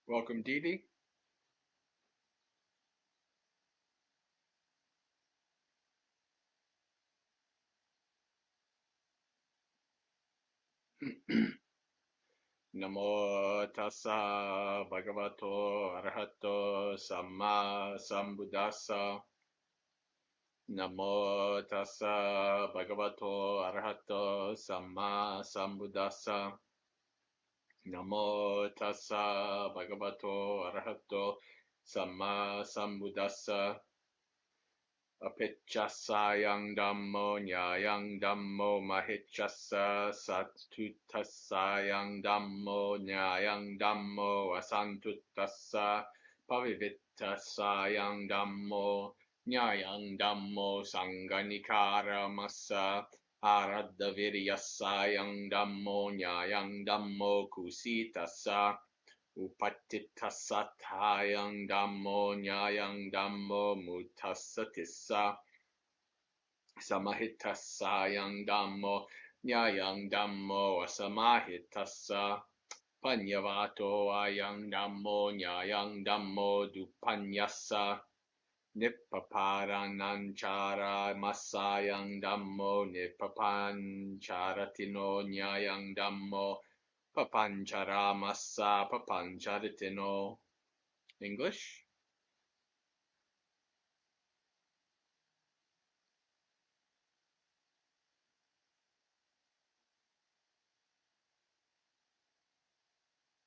Welcome, Didi. Namo tassa bhagavato arahato samma sambuddhassa. Namo tassa bhagavato arahato samma sambuddhassa. Namo tassa bhagavato arahato samma sambuddhassa. Apicchasayang Dhammo Nyayang Dhammo Mahicchasa Satuttasayang Dhammo Nyayang Dhammo Asantuttassa Pavivittasayang Dhammo Nyayang Dhammo Sanganikara Massa Aradhaviryasayang Dhammo Nyayang Dhammo Kusitassa Upatittasatayang Dhammo Nyayang Dhammo Muttasatissa Samahittasayang Dhammo Nyayang Dhammo Asamahitassa Panyavato Ayang Dhammo Nyayang Dhammo Dupanyassa Nippaparananchara Masayang Dhammo Nippapancharatino Nyayang Dhammo Papancharamassa Papancharitino. English?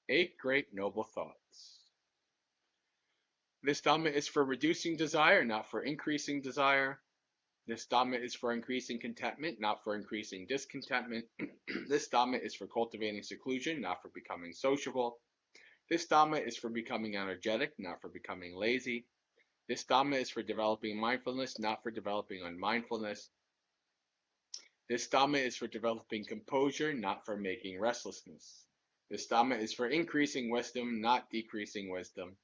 Eight great noble thoughts. This Dhamma is for reducing desire, not for increasing desire. This Dhamma is for increasing contentment, not for increasing discontentment. This Dhamma is for cultivating seclusion, not for becoming sociable. This Dhamma is for becoming energetic, not for becoming lazy. This Dhamma is for developing mindfulness, not for developing unmindfulness. This Dhamma is for developing composure, not for making restlessness. This Dhamma is for increasing wisdom, not decreasing wisdom.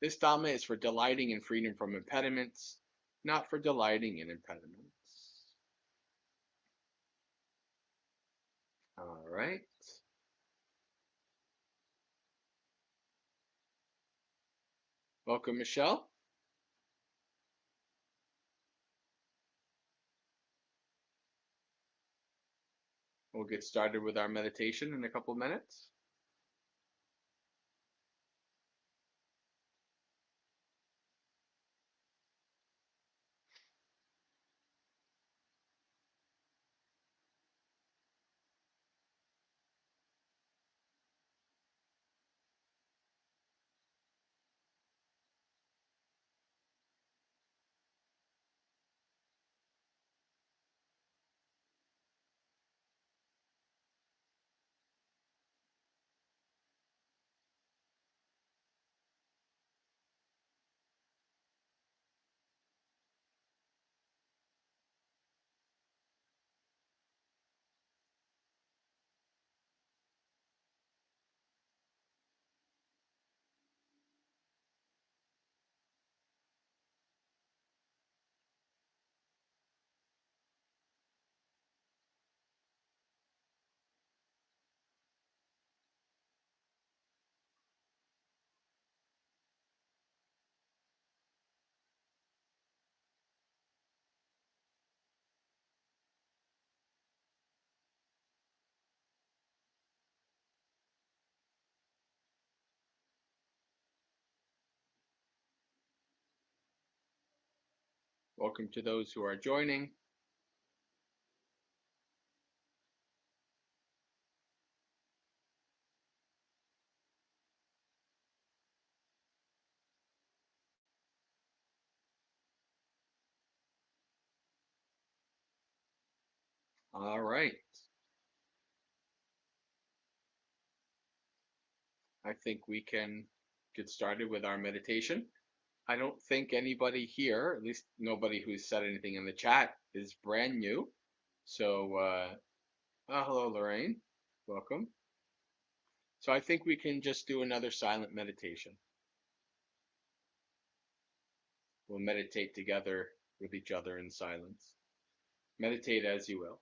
This Dhamma is for delighting in freedom from impediments, not for delighting in impediments. All right. Welcome, Michelle. We'll get started with our meditation in a couple minutes. Welcome to those who are joining. All right. I think we can get started with our meditation. I don't think anybody here, at least nobody who's said anything in the chat, is brand new. So, hello, Lorraine. Welcome. So I think we can just do another silent meditation. We'll meditate together with each other in silence. Meditate as you will.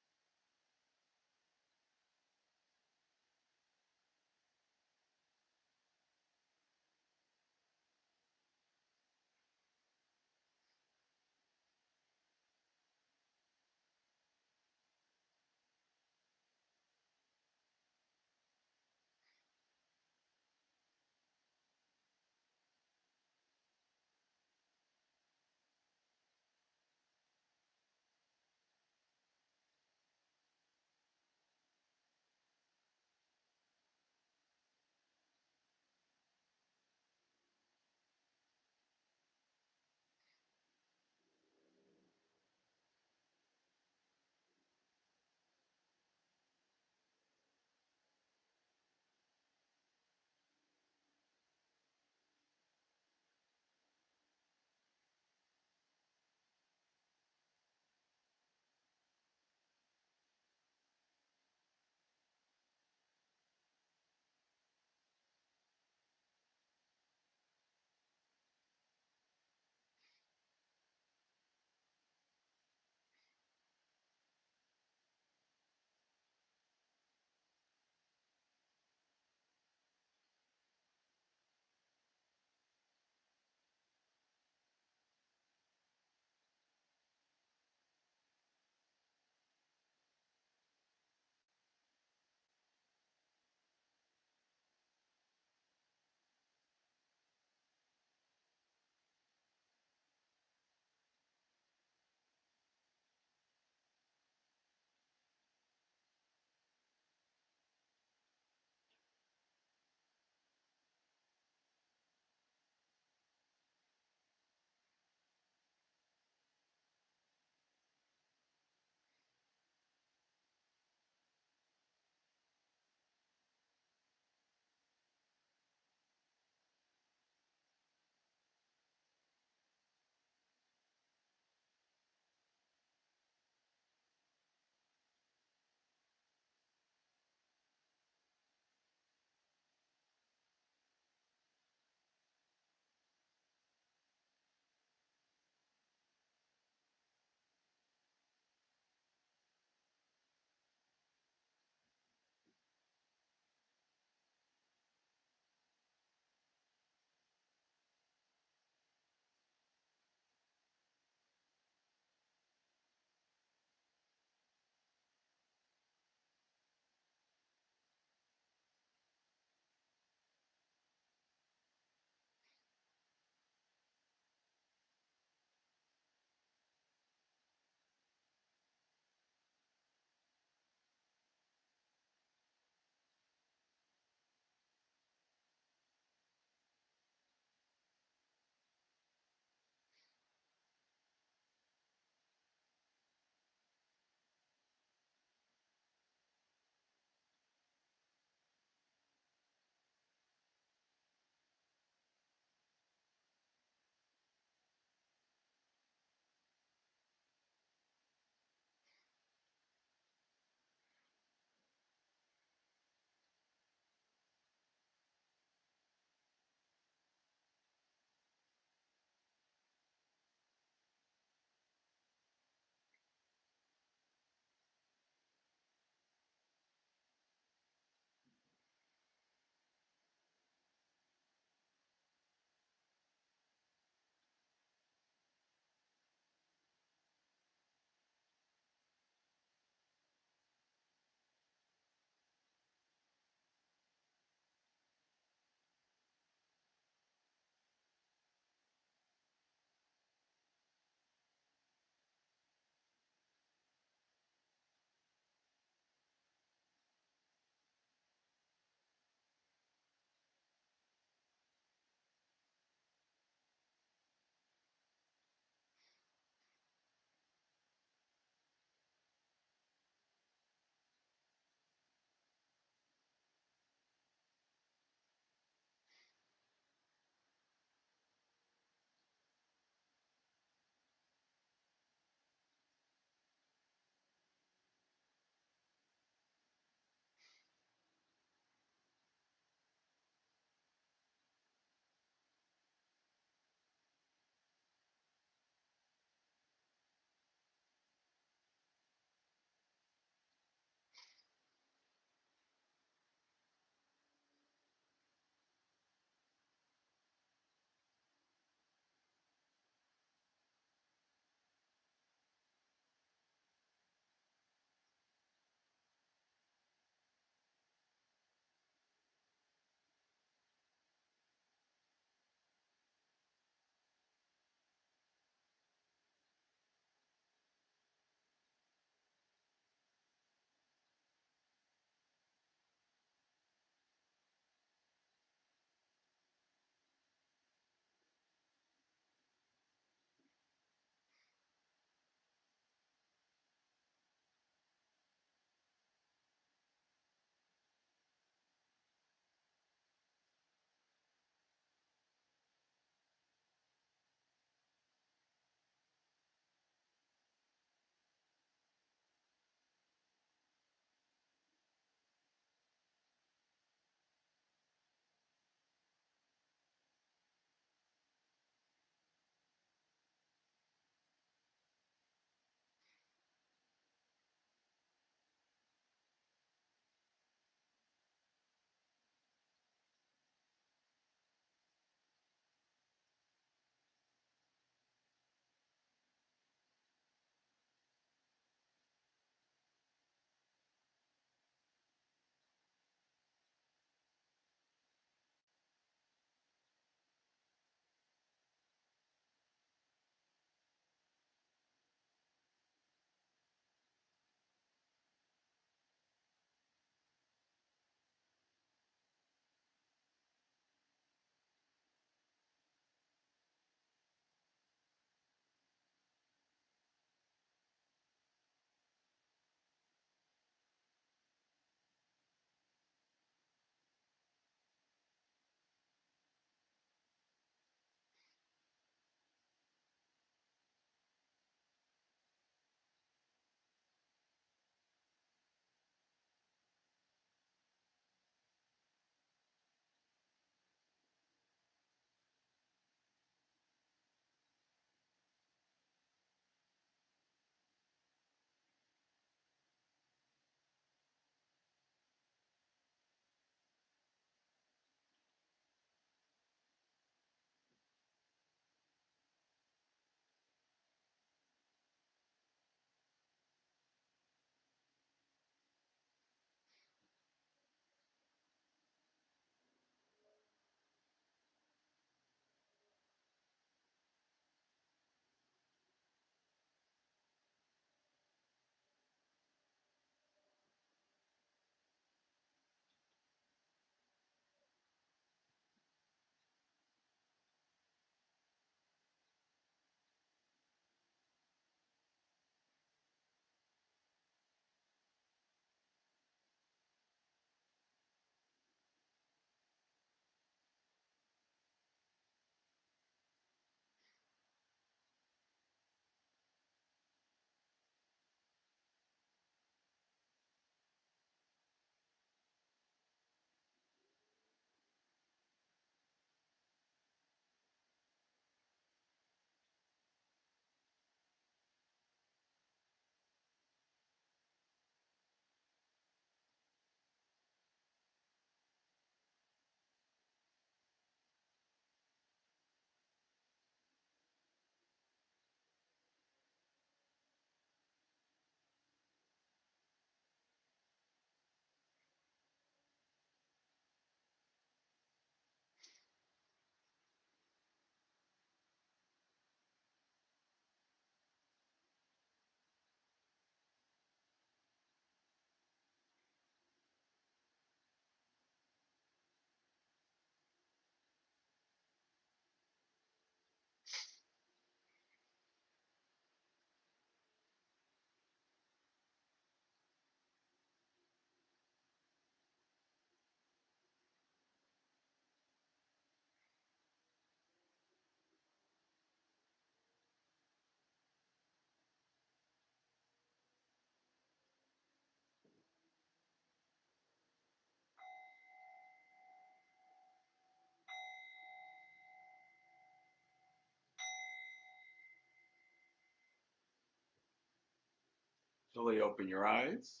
Slowly open your eyes,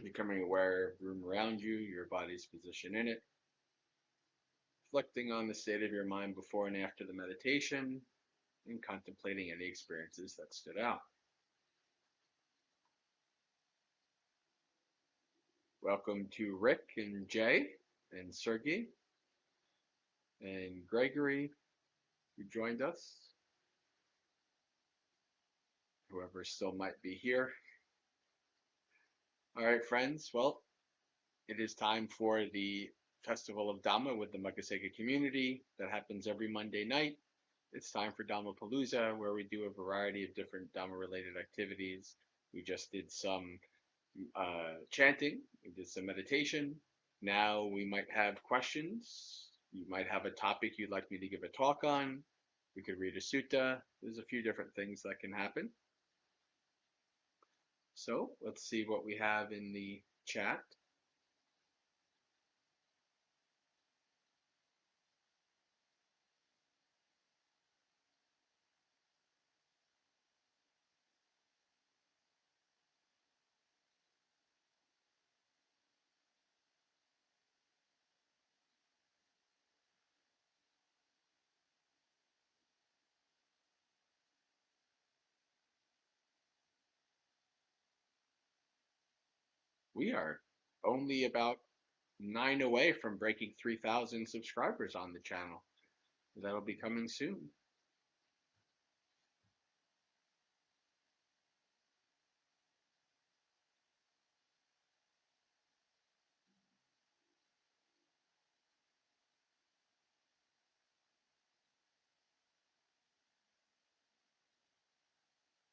becoming aware of the room around you, your body's position in it, reflecting on the state of your mind before and after the meditation, and contemplating any experiences that stood out. Welcome to Rick and Jay and Sergey and Gregory who joined us, whoever still might be here. All right, friends. Well, it is time for the Festival of Dhamma with the Makaseka community that happens every Monday night. It's time for Dhammapalooza, where we do a variety of different Dhamma-related activities. We just did some chanting, we did some meditation. Now we might have questions. You might have a topic you'd like me to give a talk on. We could read a sutta. There's a few different things that can happen. So let's see what we have in the chat. We are only about 9 away from breaking 3,000 subscribers on the channel. That'll be coming soon.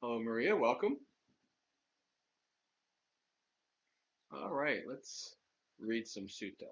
Hello, Maria. Welcome. All right, let's read some sutta.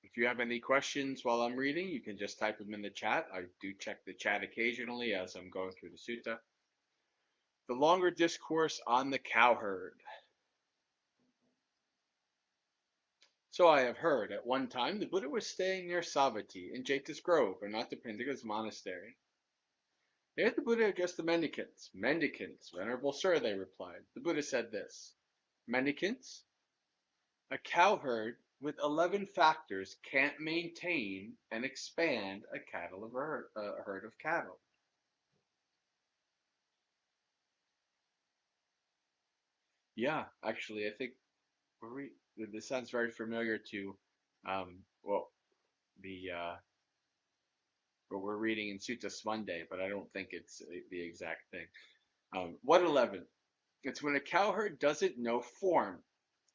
If you have any questions while I'm reading, you can just type them in the chat. I do check the chat occasionally as I'm going through the sutta. The longer discourse on the cowherd. So I have heard, at one time the Buddha was staying near Savatthi in Jeta's Grove, or Nathapindika's monastery. There the Buddha addressed the mendicants. Mendicants, venerable sir, they replied. The Buddha said this: Mendicants, a cowherd with 11 factors can't maintain and expand a herd of cattle. Yeah, actually, I think this sounds very familiar to, well, the what we're reading in Sutta Monday, but I don't think it's the exact thing. What 11? It's when a cowherd doesn't know form,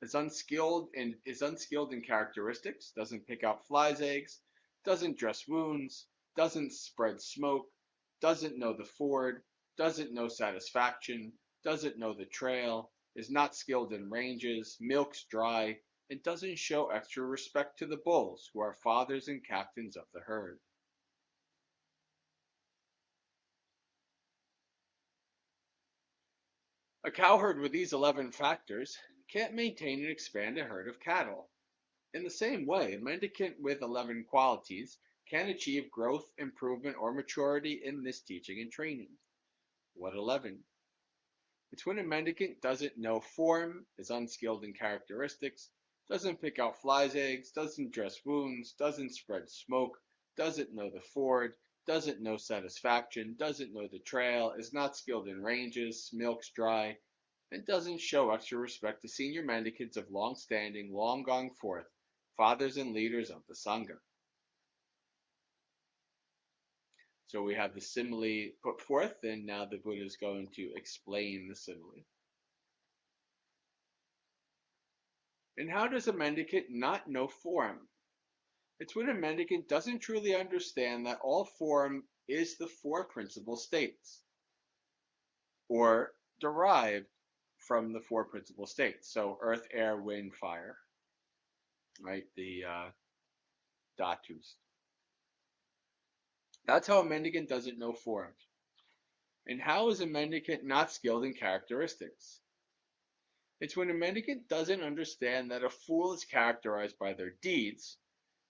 is unskilled in characteristics, doesn't pick out flies' eggs, doesn't dress wounds, doesn't spread smoke, doesn't know the ford, doesn't know satisfaction, doesn't know the trail, is not skilled in ranges, milks dry, and doesn't show extra respect to the bulls, who are fathers and captains of the herd. A cowherd with these 11 factors can't maintain and expand a herd of cattle. In the same way, a mendicant with 11 qualities can achieve growth, improvement, or maturity in this teaching and training. What 11? It's when a mendicant doesn't know form, is unskilled in characteristics, doesn't pick out flies' eggs, doesn't dress wounds, doesn't spread smoke, doesn't know the ford, doesn't know satisfaction, doesn't know the trail, is not skilled in ranges, milks dry, and doesn't show extra respect to senior mendicants of long standing, long gone forth, fathers and leaders of the Sangha. So we have the simile put forth, and now the Buddha is going to explain the simile. And how does a mendicant not know form? It's when a mendicant doesn't truly understand that all form is the four principal states, or derived from the four principal states. So earth, air, wind, fire, right? The dhatus. That's how a mendicant doesn't know form. And how is a mendicant not skilled in characteristics? It's when a mendicant doesn't understand that a fool is characterized by their deeds,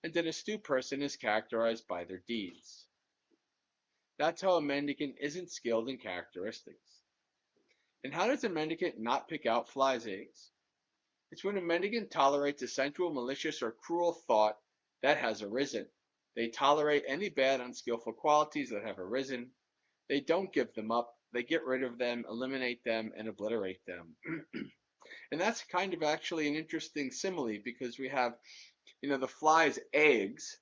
and that a astute person is characterized by their deeds. That's how a mendicant isn't skilled in characteristics. And how does a mendicant not pick out flies' eggs? It's when a mendicant tolerates a sensual, malicious, or cruel thought that has arisen. They tolerate any bad, unskillful qualities that have arisen. They don't give them up. They get rid of them, eliminate them, and obliterate them. And that's kind of actually an interesting simile because we have, the fly's eggs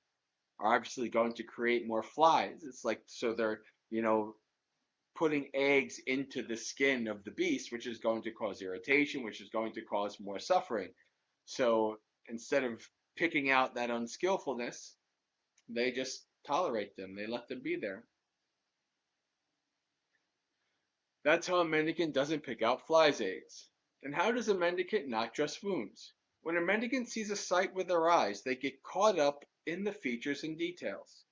are obviously going to create more flies. It's like, so they're, you know, putting eggs into the skin of the beast, which is going to cause irritation, which is going to cause more suffering. So instead of picking out that unskillfulness, they just tolerate them. They let them be there. That's how a mendicant doesn't pick out flies' eggs. And how does a mendicant not dress wounds? When a mendicant sees a sight with their eyes, they get caught up in the features and details.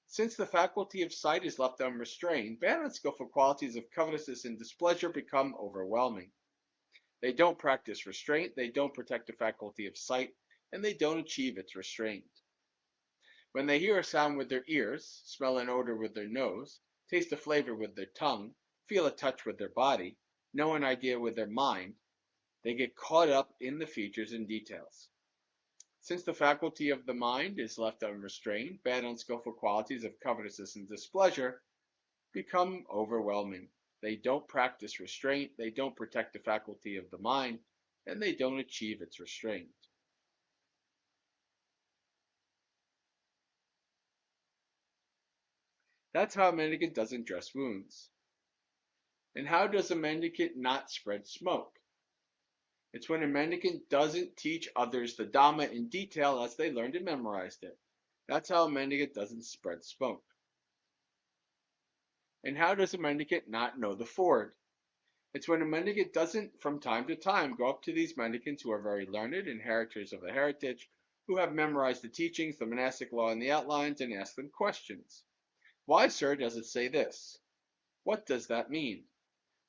Since the faculty of sight is left unrestrained, bad and unskillful qualities of covetousness and displeasure become overwhelming. They don't practice restraint, they don't protect the faculty of sight, and they don't achieve its restraint. When they hear a sound with their ears, smell an odor with their nose, taste a flavor with their tongue, feel a touch with their body, know an idea with their mind, they get caught up in the features and details. Since the faculty of the mind is left unrestrained, bad unskillful qualities of covetousness and displeasure become overwhelming. They don't practice restraint, they don't protect the faculty of the mind, and they don't achieve its restraint. That's how a mendicant doesn't dress wounds. And how does a mendicant not spread smoke? It's when a mendicant doesn't teach others the Dhamma in detail as they learned and memorized it. That's how a mendicant doesn't spread smoke. And how does a mendicant not know the ford? It's when a mendicant doesn't, from time to time, go up to these mendicants who are very learned, inheritors of the heritage, who have memorized the teachings, the monastic law, and the outlines, and ask them questions. Why, sir, does it say this? What does that mean?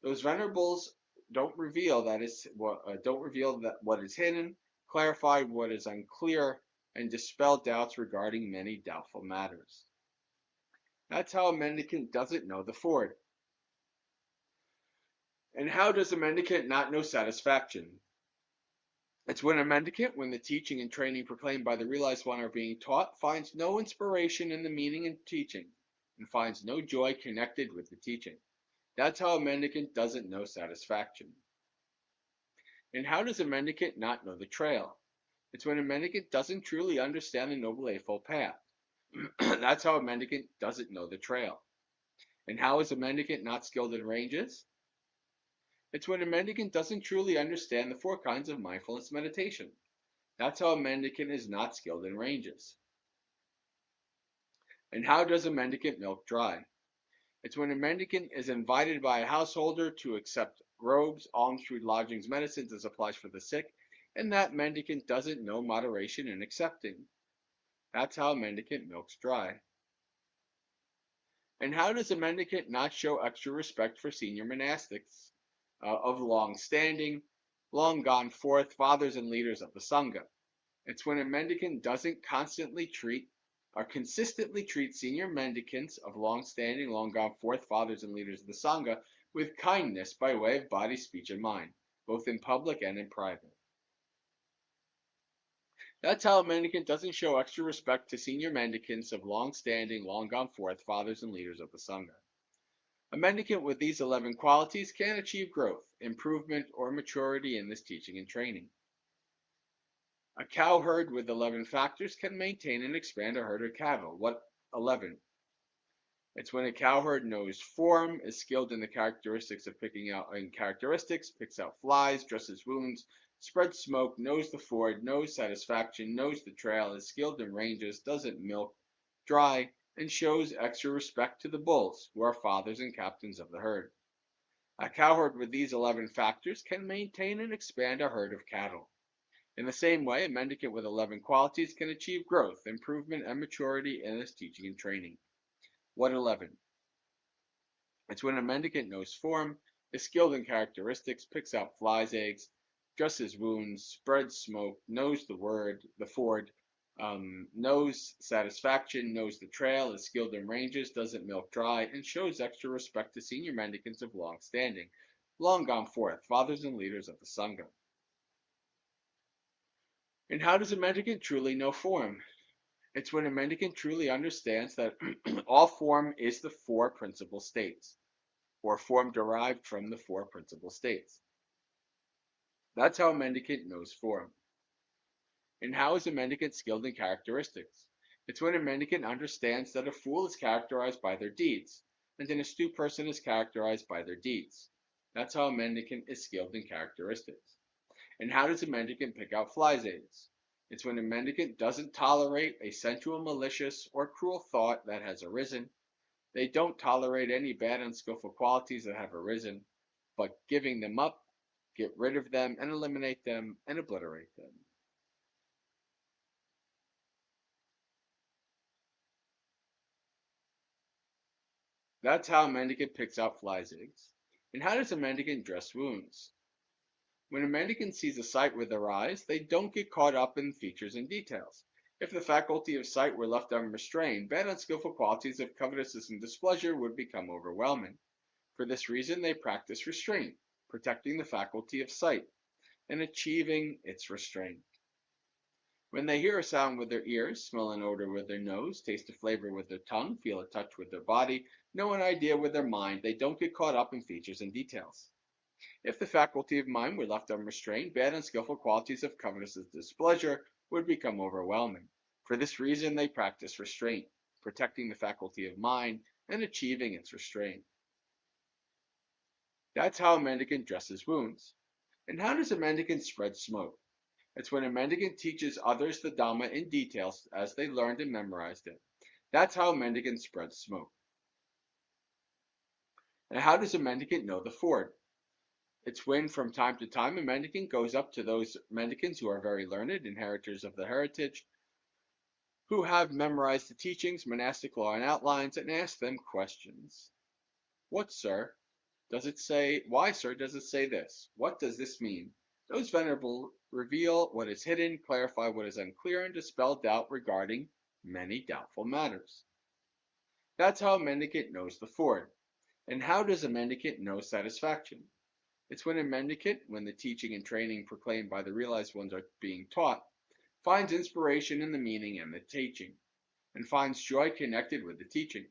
Those venerables don't reveal that what is hidden, clarify what is unclear, and dispel doubts regarding many doubtful matters. That's how a mendicant doesn't know the ford. And how does a mendicant not know satisfaction? It's when a mendicant, when the teaching and training proclaimed by the realized one are being taught, finds no inspiration in the meaning and teaching, and finds no joy connected with the teaching. That's how a mendicant doesn't know satisfaction. And how does a mendicant not know the trail? It's when a mendicant doesn't truly understand the Noble Eightfold Path. That's how a mendicant doesn't know the trail. And how is a mendicant not skilled in ranges? It's when a mendicant doesn't truly understand the 4 kinds of mindfulness meditation. That's how a mendicant is not skilled in ranges. And how does a mendicant milk dry? It's when a mendicant is invited by a householder to accept robes, alms, food, lodgings, medicines as applies for the sick, and that mendicant doesn't know moderation in accepting. That's how a mendicant milks dry. And how does a mendicant not show extra respect for senior monastics of long standing, long gone forth fathers and leaders of the Sangha? It's when a mendicant doesn't consistently treat senior mendicants of long standing, long gone forth fathers and leaders of the Sangha with kindness by way of body, speech, and mind, both in public and in private. That's how a mendicant doesn't show extra respect to senior mendicants of long standing, long gone forth fathers and leaders of the Sangha. A mendicant with these 11 qualities can achieve growth, improvement, or maturity in this teaching and training. A cowherd with 11 factors can maintain and expand a herd of cattle. What 11? It's when a cowherd knows form, is skilled in the characteristics of picks out flies, dresses wounds, spreads smoke, knows the ford, knows satisfaction, knows the trail, is skilled in ranges, doesn't milk dry, and shows extra respect to the bulls, who are fathers and captains of the herd. A cowherd with these 11 factors can maintain and expand a herd of cattle. In the same way, a mendicant with 11 qualities can achieve growth, improvement, and maturity in his teaching and training. What 11? It's when a mendicant knows form, is skilled in characteristics, picks out flies' eggs, dresses wounds, spreads smoke, knows the ford, knows satisfaction, knows the trail, is skilled in ranges, doesn't milk dry, and shows extra respect to senior mendicants of long standing, long gone forth, fathers and leaders of the Sangha. And how does a mendicant truly know form? It's when a mendicant truly understands that all form is the four principal states, or form derived from the four principal states. That's how a mendicant knows form. And how is a mendicant skilled in characteristics? It's when a mendicant understands that a fool is characterized by their deeds, and an astute person is characterized by their deeds. That's how a mendicant is skilled in characteristics. And how does a mendicant pick out flies' eggs? It's when a mendicant doesn't tolerate a sensual, malicious, or cruel thought that has arisen. They don't tolerate any bad, unskillful qualities that have arisen, but giving them up, get rid of them, and eliminate them, and obliterate them. That's how a mendicant picks out flies' eggs. And how does a mendicant dress wounds? When a mendicant sees a sight with their eyes, they don't get caught up in features and details. If the faculty of sight were left unrestrained, bad unskillful qualities of covetousness and displeasure would become overwhelming. For this reason, they practice restraint, protecting the faculty of sight, and achieving its restraint. When they hear a sound with their ears, smell an odor with their nose, taste a flavor with their tongue, feel a touch with their body, know an idea with their mind, they don't get caught up in features and details. If the faculty of mind were left unrestrained, bad and skillful qualities of covetousness and displeasure would become overwhelming. For this reason, they practice restraint, protecting the faculty of mind and achieving its restraint. That's how a mendicant dresses wounds. And how does a mendicant spread smoke? It's when a mendicant teaches others the Dhamma in details as they learned and memorized it. That's how a mendicant spreads smoke. And how does a mendicant know the ford? It's when from time to time a mendicant goes up to those mendicants who are very learned, inheritors of the heritage, who have memorized the teachings, monastic law and outlines, and asks them questions. What, sir? Does it say, why, sir, does it say this? What does this mean? Those venerable reveal what is hidden, clarify what is unclear, and dispel doubt regarding many doubtful matters. That's how a mendicant knows the ford. And how does a mendicant know satisfaction? It's when a mendicant, when the teaching and training proclaimed by the realized ones are being taught, finds inspiration in the meaning and the teaching, and finds joy connected with the teaching.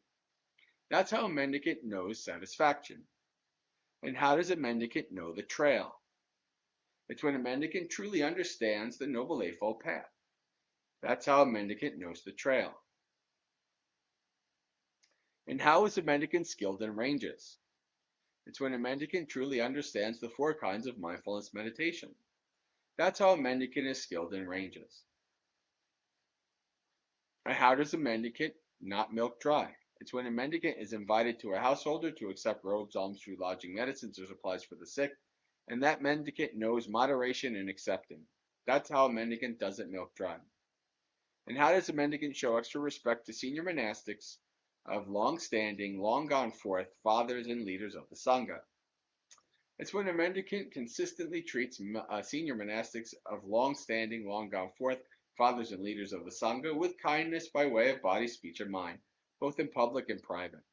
That's how a mendicant knows satisfaction. And how does a mendicant know the trail? It's when a mendicant truly understands the Noble Eightfold Path. That's how a mendicant knows the trail. And how is a mendicant skilled in ranges? It's when a mendicant truly understands the four kinds of mindfulness meditation. That's how a mendicant is skilled in ranges. And how does a mendicant not milk dry? It's when a mendicant is invited to a householder to accept robes, alms, food, lodging, medicines, or supplies for the sick, and that mendicant knows moderation and accepting. That's how a mendicant doesn't milk dry. And how does a mendicant show extra respect to senior monastics of long standing, long gone forth, fathers and leaders of the Sangha? It's when a mendicant consistently treats senior monastics of long standing, long gone forth, fathers and leaders of the Sangha with kindness by way of body, speech, and mind, both in public and private.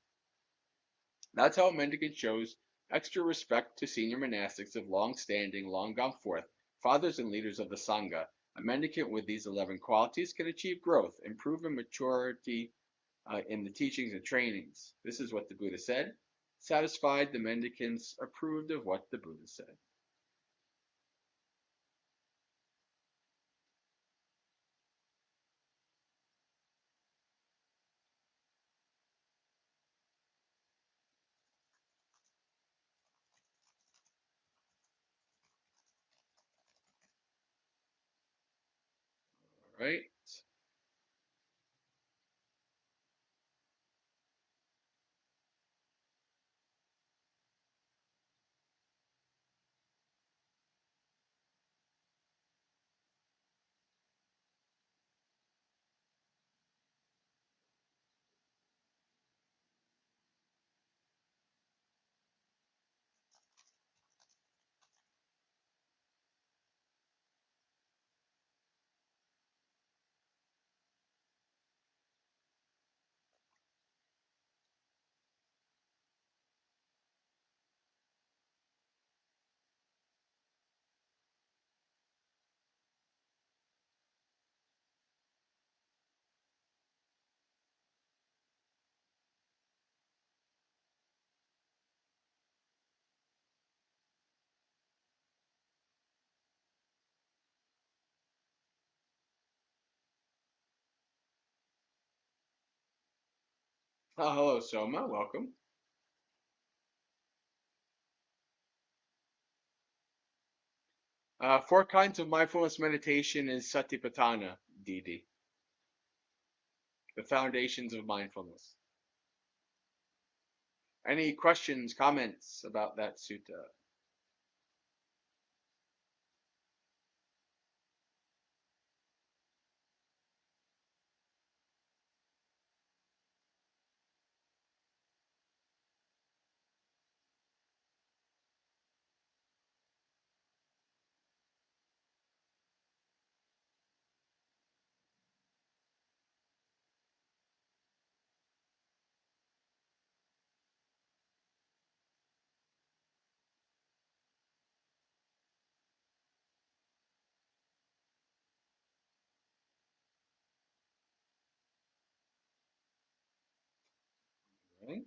That's how a mendicant shows extra respect to senior monastics of long standing, long gone forth, fathers and leaders of the Sangha. A mendicant with these 11 qualities can achieve growth, improve in maturity in the teachings and trainings. This is what the Buddha said. Satisfied, the mendicants approved of what the Buddha said. All right. Hello, Soma. Welcome. Four kinds of mindfulness meditation is Satipatthana, Didi, the foundations of mindfulness. Any questions, comments about that sutta? Right.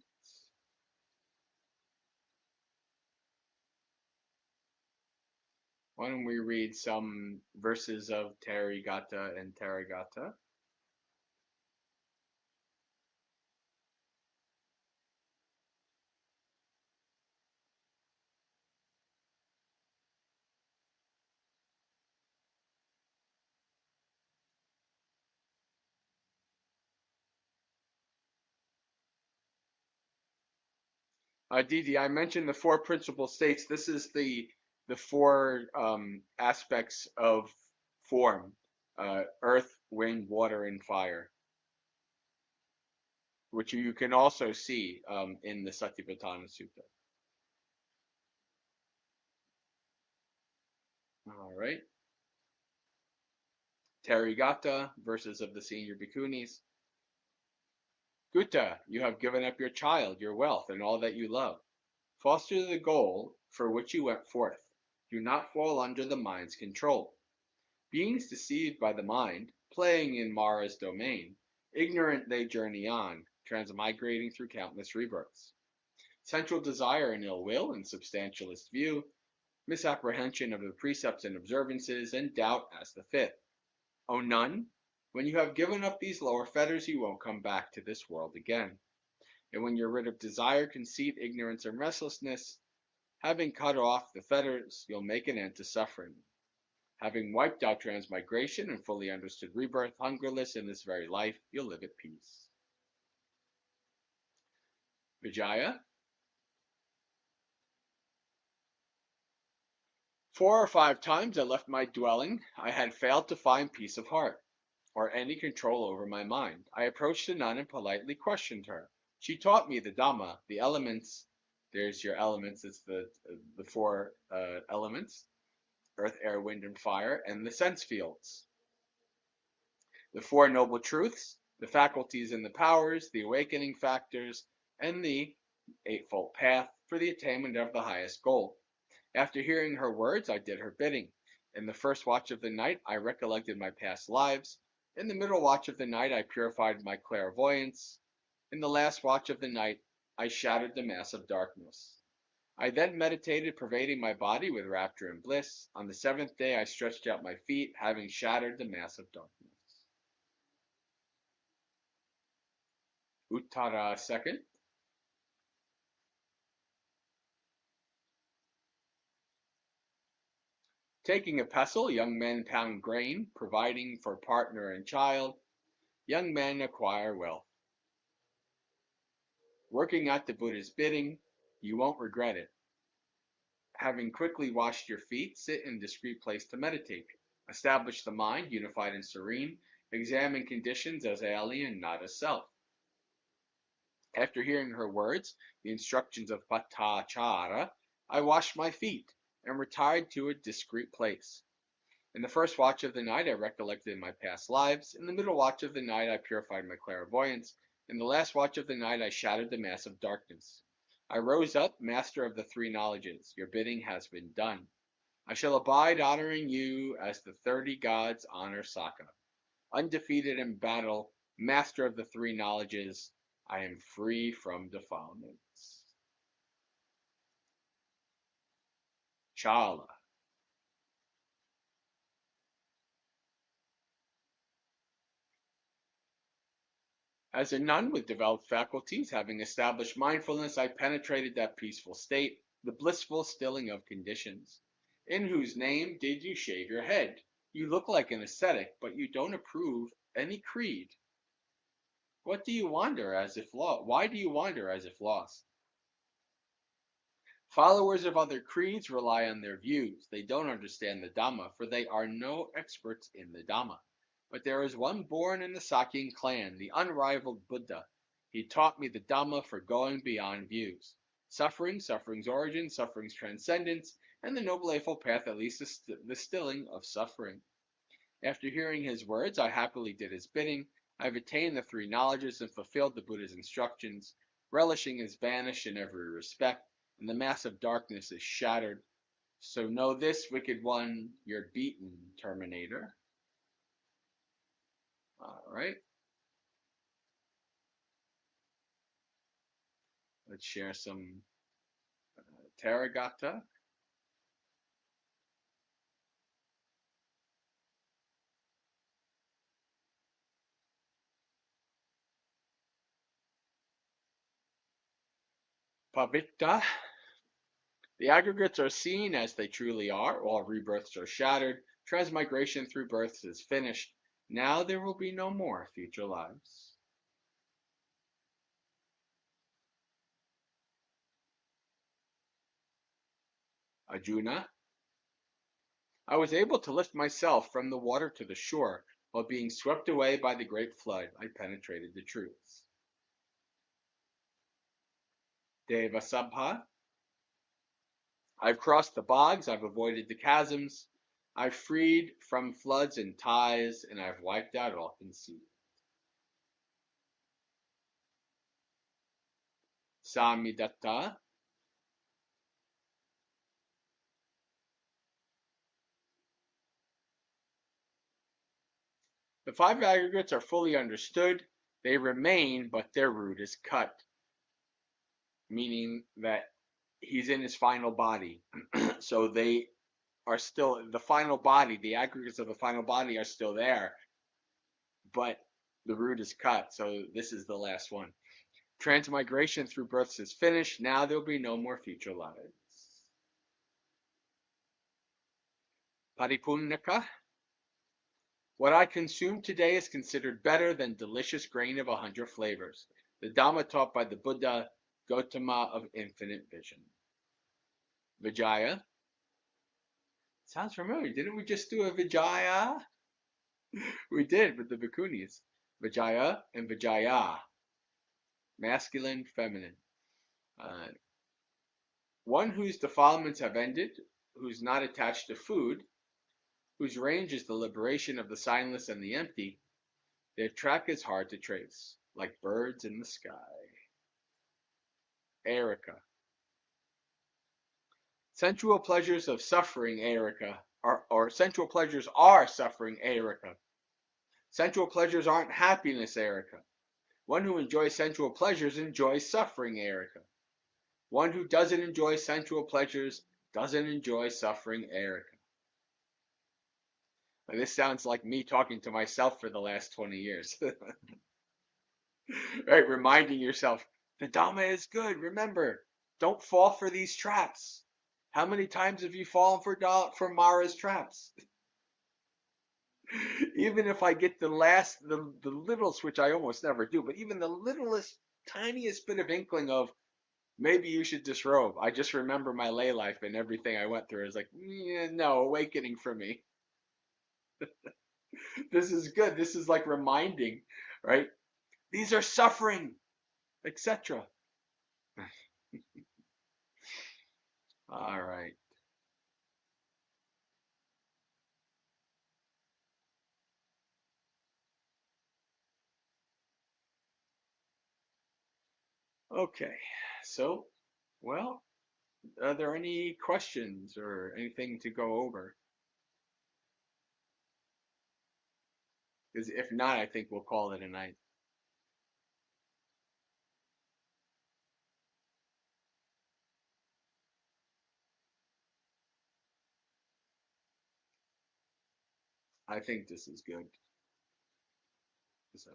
Why don't we read some verses of Tarigata and Tarigata? Didi, I mentioned the four principal states. This is the four aspects of form: earth, wind, water, and fire, which you can also see in the Satipatthana Sutta. All right. Tarigata, verses of the senior bhikkhunis. Gutta, you have given up your child, your wealth, and all that you love. Foster the goal for which you went forth. Do not fall under the mind's control. Beings deceived by the mind, playing in Mara's domain, ignorant they journey on, transmigrating through countless rebirths. Sensual desire and ill will and substantialist view, misapprehension of the precepts and observances, and doubt as the fifth. O nun, when you have given up these lower fetters, you won't come back to this world again. And when you're rid of desire, conceit, ignorance, and restlessness, having cut off the fetters, you'll make an end to suffering. Having wiped out transmigration and fully understood rebirth, hungerless in this very life, you'll live at peace. Vijaya. 4 or 5 times I left my dwelling. I had failed to find peace of heart or any control over my mind. I approached the nun and politely questioned her. She taught me the Dhamma, the elements. There's your elements. It's the four elements: earth, air, wind, and fire, and the sense fields. The Four Noble Truths, the faculties and the powers, the awakening factors, and the Eightfold Path for the attainment of the highest goal. After hearing her words, I did her bidding. In the first watch of the night, I recollected my past lives. In the middle watch of the night, I purified my clairvoyance. In the last watch of the night, I shattered the mass of darkness. I then meditated, pervading my body with rapture and bliss. On the seventh day, I stretched out my feet, having shattered the mass of darkness. Uttara second. Taking a pestle, young men pound grain, providing for partner and child. Young men acquire wealth. Working at the Buddha's bidding, you won't regret it. Having quickly washed your feet, sit in a discreet place to meditate. Establish the mind, unified and serene. Examine conditions as alien, not as self. After hearing her words, the instructions of Patachara, I washed my feet and retired to a discreet place. In the first watch of the night, I recollected my past lives. In the middle watch of the night, I purified my clairvoyance. In the last watch of the night, I shattered the mass of darkness. I rose up, master of the three knowledges. Your bidding has been done. I shall abide honoring you as the 30 gods honor Saka. Undefeated in battle, master of the three knowledges, I am free from defilements. Chala. As a nun with developed faculties, having established mindfulness, I penetrated that peaceful state, the blissful stilling of conditions. In whose name did you shave your head? You look like an ascetic, but you don't approve any creed. What do you wander as if lost? Why do you wander as if lost? Followers of other creeds rely on their views. They don't understand the Dhamma, for they are no experts in the Dhamma. But there is one born in the Sakyan clan, the unrivaled Buddha. He taught me the Dhamma for going beyond views. Suffering, suffering's origin, suffering's transcendence, and the Noble Eightfold Path at least the stilling of suffering. After hearing his words, I happily did his bidding. I have attained the three knowledges and fulfilled the Buddha's instructions. Relishing is banished in every respect, and the mass of darkness is shattered. So know this, wicked one, you're beaten, Terminator. All right. Let's share some Taragata. Pavitta. The aggregates are seen as they truly are. All rebirths are shattered. Transmigration through births is finished. Now there will be no more future lives. Arjuna. I was able to lift myself from the water to the shore. While being swept away by the great flood, I penetrated the truths. Devasabha. I've crossed the bogs, I've avoided the chasms, I've freed from floods and ties, and I've wiped out all conceit. Samidatta. The five aggregates are fully understood. They remain, but their root is cut, meaning that he's in his final body. So they are still, the final body, the aggregates of the final body are still there, but the root is cut. So this is the last one. Transmigration through births is finished. Now there'll be no more future lives. Paripunnaka. What I consume today is considered better than delicious grain of 100 flavors. The Dhamma taught by the Buddha, Gautama of infinite vision. Vijaya. Sounds familiar. Didn't we just do a Vijaya? We did with the Bhikkhunis. Vijaya and Vijaya. Masculine, feminine. One whose defilements have ended, who's not attached to food, whose range is the liberation of the signless and the empty, their track is hard to trace, like birds in the sky. Erica. Sensual pleasures of suffering, Erica, or sensual pleasures are suffering, Erica. Sensual pleasures aren't happiness, Erica. One who enjoys sensual pleasures enjoys suffering, Erica. One who doesn't enjoy sensual pleasures doesn't enjoy suffering, Erica. And this sounds like me talking to myself for the last 20 years. Right? Reminding yourself, the Dhamma is good. Remember, don't fall for these traps. How many times have you fallen for Mara's traps? Even if I get the littlest, which I almost never do, but even the littlest, tiniest bit of inkling of maybe you should disrobe. I just remember my lay life and everything I went through. It's like, yeah, no, awakening for me. This is good. This is like reminding, right? These are suffering, etc. All right. Okay. So, well, are there any questions or anything to go over? Because if not, I think we'll call it a night. I think this is good. So,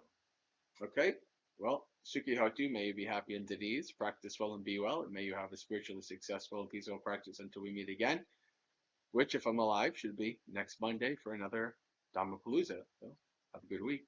okay. Well, Suki Hotu, may you be happy and at ease, practice well and be well, and may you have a spiritually successful and peaceful practice until we meet again, which, if I'm alive, should be next Monday for another Dhammapalooza. So, have a good week.